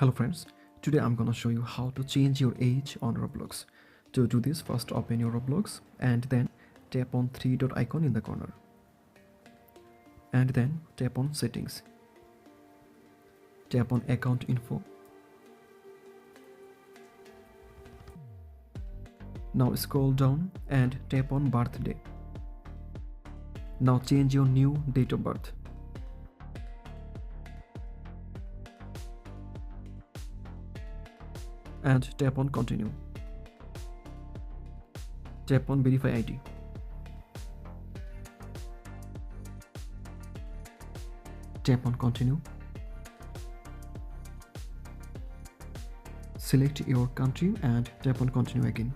Hello friends, today I'm gonna show you how to change your age on Roblox. To do this, first open your Roblox and then tap on three dot icon in the corner. And then tap on settings. Tap on account info. Now scroll down and tap on birthday. Now change your new date of birth. And tap on continue. Tap on verify ID. Tap on continue. Select your country and tap on continue again.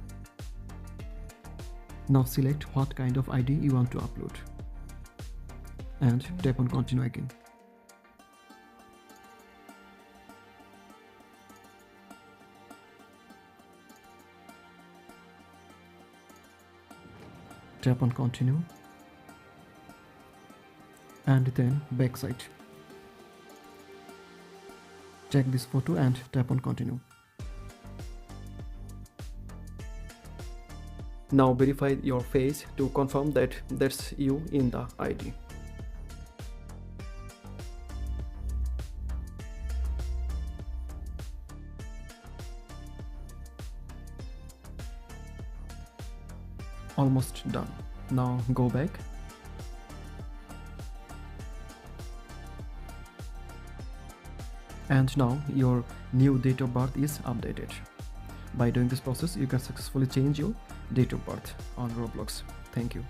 Now select what kind of ID you want to upload and tap on continue again. Tap on continue and then backside. Check this photo and tap on continue. Now verify your face to confirm that that's you in the ID. Almost done. Now go back. And now your new date of birth is updated. By doing this process, you can successfully change your date of birth on Roblox. Thank you.